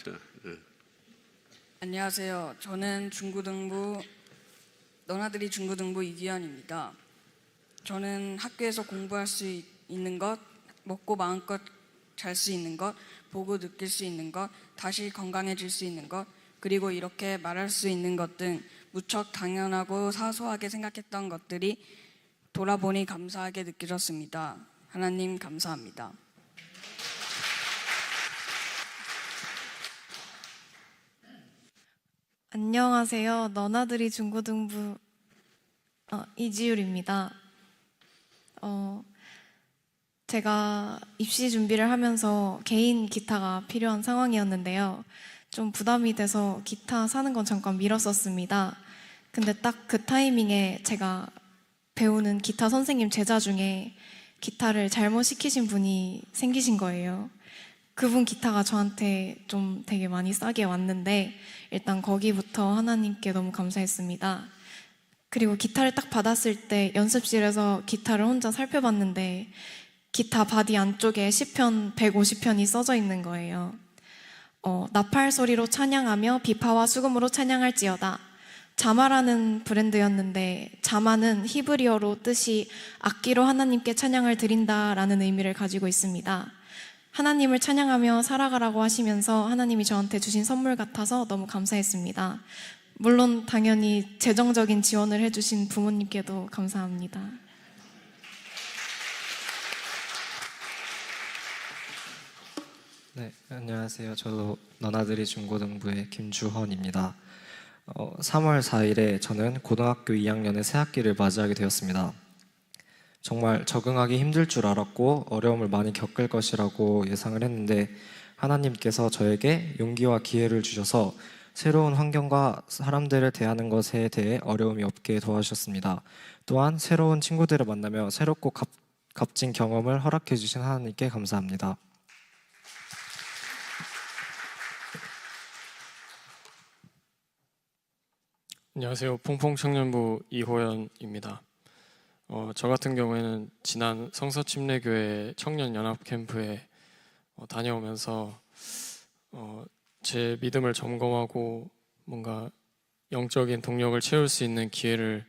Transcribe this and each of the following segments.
자, 안녕하세요. 저는 너나들이 중고등부 이기현입니다. 저는 학교에서 공부할 수 있는 것, 먹고 마음껏 잘 수 있는 것, 보고 느낄 수 있는 것, 다시 건강해질 수 있는 것, 그리고 이렇게 말할 수 있는 것 등 무척 당연하고 사소하게 생각했던 것들이 돌아보니 감사하게 느껴졌습니다. 하나님 감사합니다. 안녕하세요. 너나들이 중고등부 이지율입니다. 제가 입시 준비를 하면서 개인 기타가 필요한 상황이었는데요. 좀 부담이 돼서 기타 사는 건 잠깐 미뤘었습니다. 근데 딱 그 타이밍에 제가 배우는 기타 선생님 제자 중에 기타를 잘못 시키신 분이 생기신 거예요. 그분 기타가 저한테 좀 되게 많이 싸게 왔는데 일단 거기부터 하나님께 너무 감사했습니다. 그리고 기타를 딱 받았을 때 연습실에서 기타를 혼자 살펴봤는데 기타 바디 안쪽에 시편 150편이 써져 있는 거예요. 나팔 소리로 찬양하며 비파와 수금으로 찬양할지어다. 자마라는 브랜드였는데 자마는 히브리어로 뜻이 악기로 하나님께 찬양을 드린다라는 의미를 가지고 있습니다. 하나님을 찬양하며 살아가라고 하시면서 하나님이 저한테 주신 선물 같아서 너무 감사했습니다. 물론 당연히 재정적인 지원을 해주신 부모님께도 감사합니다. 네, 안녕하세요. 저도 너나들이 중고등부의 김주헌입니다. 3월 4일에 저는 고등학교 2학년의 새학기를 맞이하게 되었습니다. 정말 적응하기 힘들 줄 알았고 어려움을 많이 겪을 것이라고 예상을 했는데 하나님께서 저에게 용기와 기회를 주셔서 새로운 환경과 사람들을 대하는 것에 대해 어려움이 없게 도와주셨습니다. 또한 새로운 친구들을 만나며 새롭고 값진 경험을 허락해 주신 하나님께 감사합니다. 안녕하세요. 퐁퐁청년부 이호연입니다. 저 같은 경우에는 지난 성서침례교회 청년연합캠프에 다녀오면서 제 믿음을 점검하고 뭔가 영적인 동력을 채울 수 있는 기회를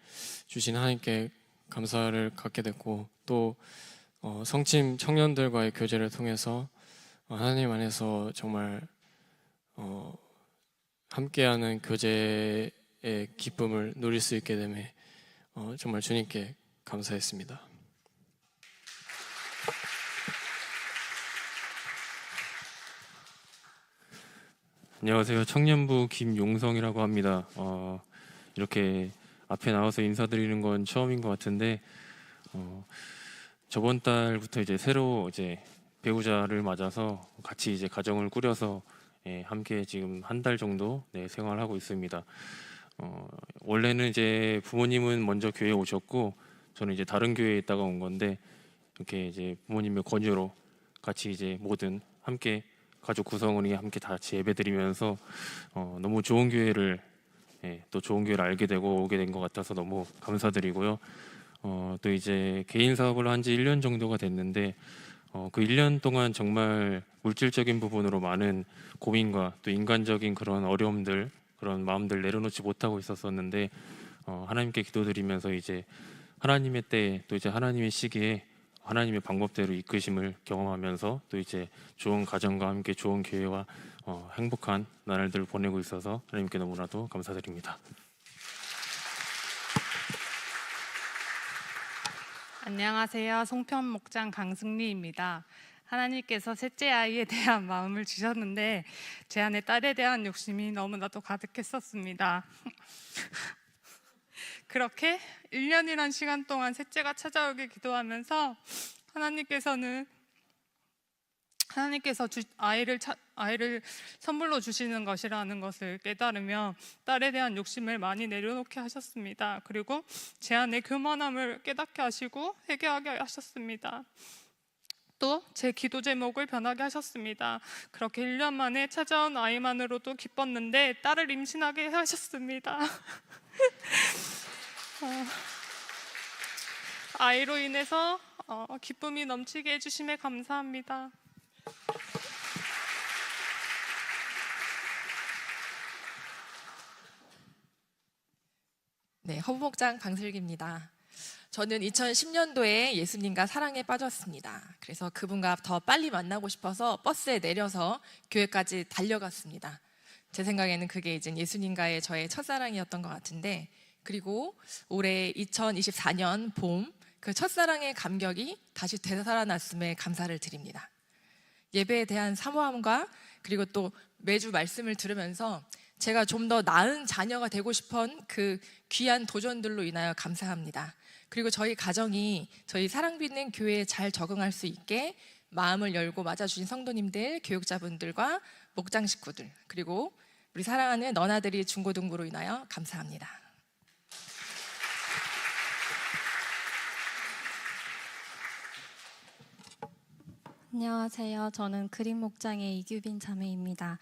주신 하나님께 감사를 갖게 됐고 또 성침 청년들과의 교제를 통해서 하나님 안에서 정말 함께하는 교제의 기쁨을 누릴 수 있게 됨에 정말 주님께 감사했습니다. 안녕하세요. 청년부 김용성이라고 합니다. 이렇게 앞에 나와서 인사드리는 건 처음인 것 같은데 저번 달부터 이제 새로 배우자를 맞아서 같이 이제 가정을 꾸려서 함께 지금 한 달 정도 생활하고 있습니다. 원래는 이제 부모님은 먼저 교회에 오셨고 저는 이제 다른 교회에 있다가 온 건데 이렇게 이제 부모님의 권유로 같이 이제 모든 함께 가족 구성원이 함께 같이 예배드리면서 너무 좋은 교회를 또 좋은 교회를 알게 되고 오게 된 것 같아서 너무 감사드리고요. 또 이제 개인 사업을 한 지 1년 정도가 됐는데 그 1년 동안 정말 물질적인 부분으로 많은 고민과 또 인간적인 그런 어려움들 그런 마음들 내려놓지 못하고 있었었는데 하나님께 기도드리면서 이제 하나님의 때에 또 이제 하나님의 시기에 하나님의 방법대로 이끄심을 경험하면서 또 이제 좋은 가정과 함께 좋은 교회와 행복한 나날들을 보내고 있어서 하나님께 너무나도 감사드립니다. 안녕하세요. 송편 목장 강승리입니다. 하나님께서 셋째 아이에 대한 마음을 주셨는데 제 안에 딸에 대한 욕심이 너무나도 가득했었습니다. 그렇게 1년이란 시간 동안 셋째가 찾아오길 기도하면서 하나님께서 아이를 선물로 주시는 것이라는 것을 깨달으며 딸에 대한 욕심을 많이 내려놓게 하셨습니다. 그리고 제 안에 교만함을 깨닫게 하시고 회개하게 하셨습니다. 또 제 기도 제목을 변하게 하셨습니다. 그렇게 1년 만에 찾아온 아이만으로도 기뻤는데 딸을 임신하게 하셨습니다. 아이로 인해서 기쁨이 넘치게 해주심에 감사합니다. 네, 허부목장 방슬기입니다. 저는 2010년도에 예수님과 사랑에 빠졌습니다. 그래서 그분과 더 빨리 만나고 싶어서 버스에 내려서 교회까지 달려갔습니다. 제 생각에는 그게 이제 예수님과의 저의 첫사랑이었던 것 같은데, 그리고 올해 2024년 봄 그 첫사랑의 감격이 다시 되살아났음에 감사를 드립니다. 예배에 대한 사모함과 그리고 또 매주 말씀을 들으면서 제가 좀 더 나은 자녀가 되고 싶은 그 귀한 도전들로 인하여 감사합니다. 그리고 저희 가정이 저희 사랑받는 교회에 잘 적응할 수 있게 마음을 열고 맞아주신 성도님들, 교육자분들과 목장 식구들, 그리고 우리 사랑하는 너나들이 중고등부로 인하여 감사합니다. 안녕하세요. 저는 그림 목장의 이규빈 자매입니다.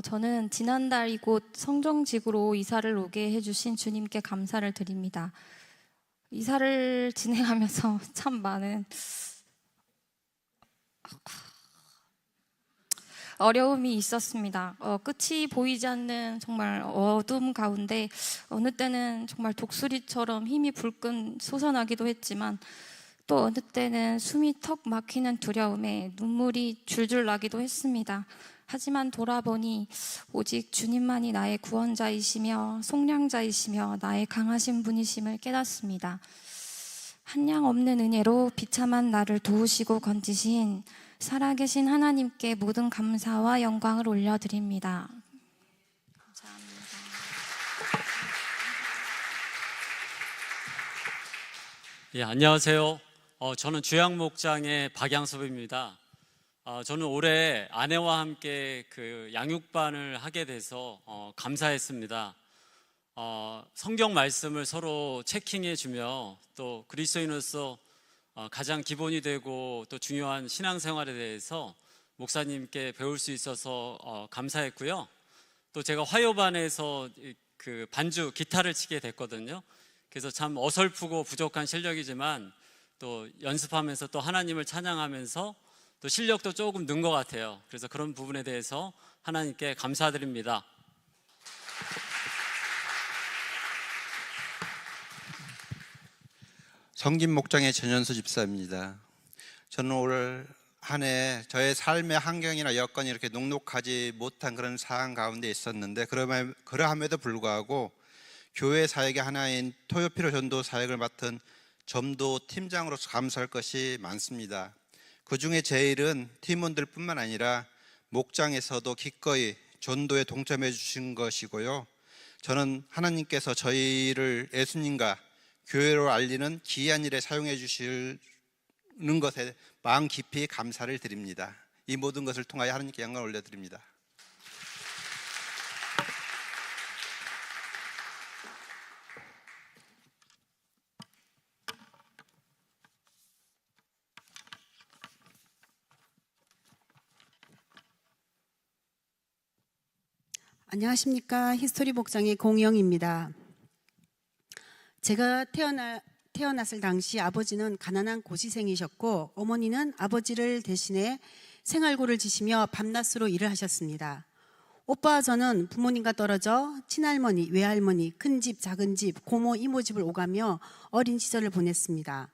저는 지난달 이곳 성정직으로 이사를 오게 해주신 주님께 감사를 드립니다. 이사를 진행하면서 참 많은 어려움이 있었습니다. 끝이 보이지 않는 정말 어둠 가운데 어느 때는 정말 독수리처럼 힘이 불끈 솟아나기도 했지만 또 어느 때는 숨이 턱 막히는 두려움에 눈물이 줄줄 나기도 했습니다. 하지만 돌아보니 오직 주님만이 나의 구원자이시며 속량자이시며 나의 강하신 분이심을 깨닫습니다. 한량 없는 은혜로 비참한 나를 도우시고 건지신 살아계신 하나님께 모든 감사와 영광을 올려드립니다. 감사합니다. 예, 안녕하세요. 저는 주양목장의 박양섭입니다. 저는 올해 아내와 함께 그 양육반을 하게 돼서 감사했습니다. 성경 말씀을 서로 체킹해주며 또 그리스도인으로서 가장 기본이 되고 또 중요한 신앙생활에 대해서 목사님께 배울 수 있어서 감사했고요. 또 제가 화요반에서 그 반주 기타를 치게 됐거든요. 그래서 참 어설프고 부족한 실력이지만 또 연습하면서 또 하나님을 찬양하면서 또 실력도 조금 는 것 같아요. 그래서 그런 부분에 대해서 하나님께 감사드립니다. 성김 목장의 전현수 집사입니다. 저는 올 한 해 저의 삶의 환경이나 여건이 이렇게 녹록하지 못한 그런 상황 가운데 있었는데 그러함에도 불구하고 교회 사역의 하나인 토요필요 전도 사역을 맡은 점도 팀장으로서 감사할 것이 많습니다. 그 중에 제일은 팀원들뿐만 아니라 목장에서도 기꺼이 전도에 동참해 주신 것이고요. 저는 하나님께서 저희를 예수님과 교회로 알리는 귀한 일에 사용해 주시는 것에 마음 깊이 감사를 드립니다. 이 모든 것을 통하여 하나님께 영광을 올려드립니다. 안녕하십니까. 히스토리 목장의 공영입니다. 제가 태어났을 당시 아버지는 가난한 고시생이셨고 어머니는 아버지를 대신해 생활고를 지시며 밤낮으로 일을 하셨습니다. 오빠와 저는 부모님과 떨어져 친할머니, 외할머니, 큰집, 작은집, 고모, 이모집을 오가며 어린 시절을 보냈습니다.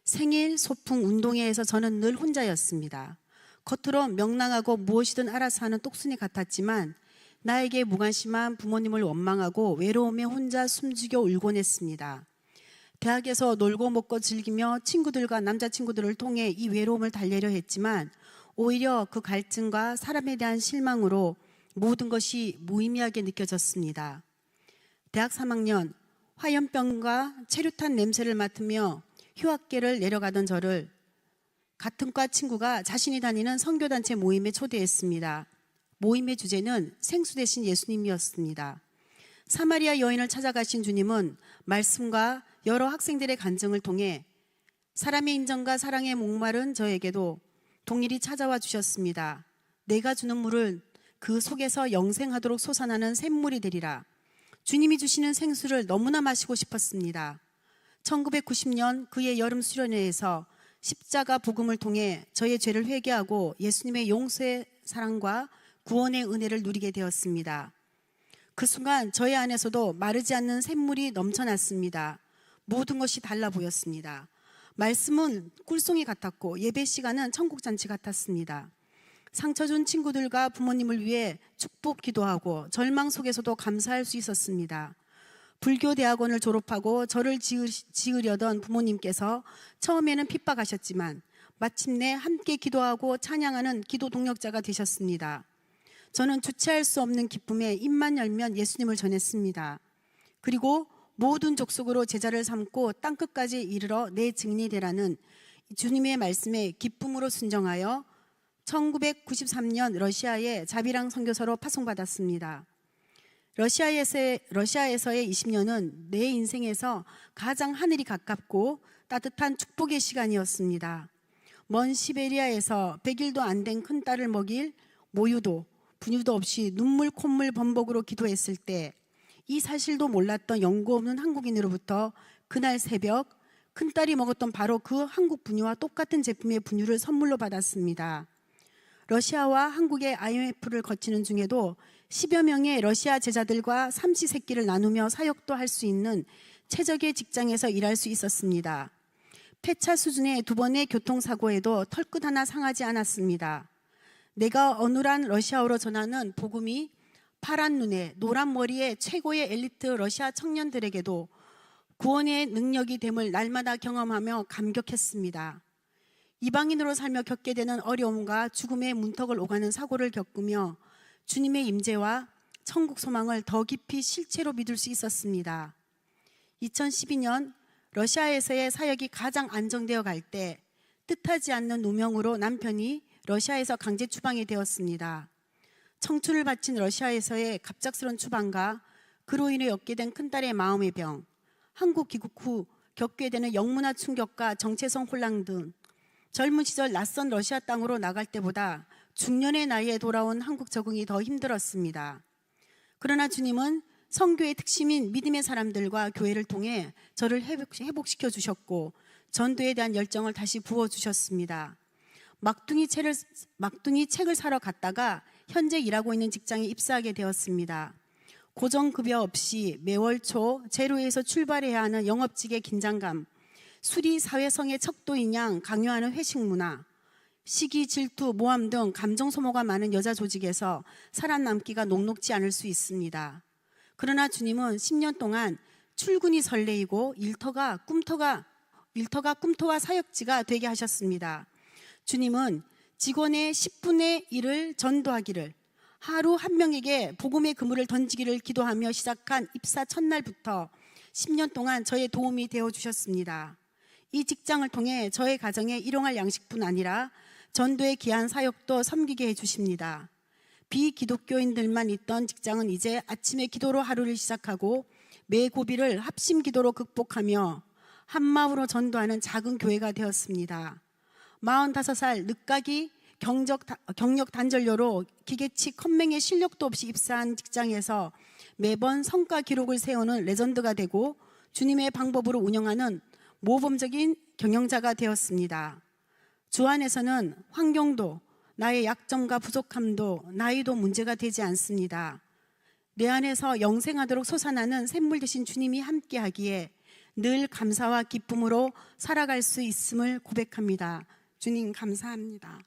생일, 소풍, 운동회에서 저는 늘 혼자였습니다. 겉으로 명랑하고 무엇이든 알아서 하는 똑순이 같았지만 나에게 무관심한 부모님을 원망하고 외로움에 혼자 숨죽여 울곤 했습니다. 대학에서 놀고 먹고 즐기며 친구들과 남자친구들을 통해 이 외로움을 달래려 했지만 오히려 그 갈증과 사람에 대한 실망으로 모든 것이 무의미하게 느껴졌습니다. 대학 3학년 화염병과 체류탄 냄새를 맡으며 휴학계를 내려가던 저를 같은 과 친구가 자신이 다니는 선교단체 모임에 초대했습니다. 모임의 주제는 생수 대신 예수님이었습니다. 사마리아 여인을 찾아가신 주님은 말씀과 여러 학생들의 간증을 통해 사람의 인정과 사랑에 목마른 저에게도 동일히 찾아와 주셨습니다. 내가 주는 물은 그 속에서 영생하도록 솟아나는 샘물이 되리라. 주님이 주시는 생수를 너무나 마시고 싶었습니다. 1990년 그의 여름 수련회에서 십자가 복음을 통해 저의 죄를 회개하고 예수님의 용서의 사랑과 구원의 은혜를 누리게 되었습니다. 그 순간 저의 안에서도 마르지 않는 샘물이 넘쳐났습니다. 모든 것이 달라 보였습니다. 말씀은 꿀송이 같았고 예배 시간은 천국잔치 같았습니다. 상처 준 친구들과 부모님을 위해 축복 기도하고 절망 속에서도 감사할 수 있었습니다. 불교 대학원을 졸업하고 저를 지으려던 부모님께서 처음에는 핍박하셨지만 마침내 함께 기도하고 찬양하는 기도 동력자가 되셨습니다. 저는 주체할 수 없는 기쁨에 입만 열면 예수님을 전했습니다. 그리고 모든 족속으로 제자를 삼고 땅끝까지 이르러 내 증인이 되라는 주님의 말씀에 기쁨으로 순종하여 1993년 러시아의 자비랑 선교사로 파송받았습니다. 러시아에서의 20년은 내 인생에서 가장 하늘이 가깝고 따뜻한 축복의 시간이었습니다. 먼 시베리아에서 100일도 안 된 큰딸을 먹일 모유도 분유도 없이 눈물 콧물 범벅으로 기도했을 때 이 사실도 몰랐던 연고 없는 한국인으로부터 그날 새벽 큰딸이 먹었던 바로 그 한국 분유와 똑같은 제품의 분유를 선물로 받았습니다. 러시아와 한국의 IMF를 거치는 중에도 10여 명의 러시아 제자들과 삼시세끼를 나누며 사역도 할 수 있는 최적의 직장에서 일할 수 있었습니다. 폐차 수준의 2번의 교통사고에도 털끝 하나 상하지 않았습니다. 내가 어눌한 러시아어로 전하는 복음이 파란 눈에 노란 머리의 최고의 엘리트 러시아 청년들에게도 구원의 능력이 됨을 날마다 경험하며 감격했습니다. 이방인으로 살며 겪게 되는 어려움과 죽음의 문턱을 오가는 사고를 겪으며 주님의 임재와 천국 소망을 더 깊이 실체로 믿을 수 있었습니다. 2012년 러시아에서의 사역이 가장 안정되어 갈 때 뜻하지 않는 누명으로 남편이 러시아에서 강제 추방이 되었습니다. 청춘을 바친 러시아에서의 갑작스런 추방과 그로 인해 얻게 된 큰딸의 마음의 병, 한국 귀국 후 겪게 되는 영문화 충격과 정체성 혼란 등 젊은 시절 낯선 러시아 땅으로 나갈 때보다 중년의 나이에 돌아온 한국 적응이 더 힘들었습니다. 그러나 주님은 선교의 특심인 믿음의 사람들과 교회를 통해 저를 회복시켜 주셨고 전도에 대한 열정을 다시 부어주셨습니다. 막둥이 책을 사러 갔다가 현재 일하고 있는 직장에 입사하게 되었습니다. 고정급여 없이 매월 초 제로에서 출발해야 하는 영업직의 긴장감, 수리 사회성의 척도인 양 강요하는 회식 문화, 시기, 질투, 모함 등 감정 소모가 많은 여자 조직에서 살아남기가 녹록지 않을 수 있습니다. 그러나 주님은 10년 동안 출근이 설레이고 일터가 꿈터와 사역지가 되게 하셨습니다. 주님은 직원의 10분의 1을 전도하기를, 하루 한 명에게 복음의 그물을 던지기를 기도하며 시작한 입사 첫날부터 10년 동안 저의 도움이 되어 주셨습니다. 이 직장을 통해 저의 가정에 일용할 양식뿐 아니라 전도의 귀한 사역도 섬기게 해주십니다. 비기독교인들만 있던 직장은 이제 아침에 기도로 하루를 시작하고 매 고비를 합심 기도로 극복하며 한마음으로 전도하는 작은 교회가 되었습니다. 45살 늦가기 경력 단절료로 기계치 컴맹의 실력도 없이 입사한 직장에서 매번 성과 기록을 세우는 레전드가 되고 주님의 방법으로 운영하는 모범적인 경영자가 되었습니다. 주 안에서는 환경도 나의 약점과 부족함도 나이도 문제가 되지 않습니다. 내 안에서 영생하도록 솟아나는 샘물 되신 주님이 함께하기에 늘 감사와 기쁨으로 살아갈 수 있음을 고백합니다. 주님 감사합니다.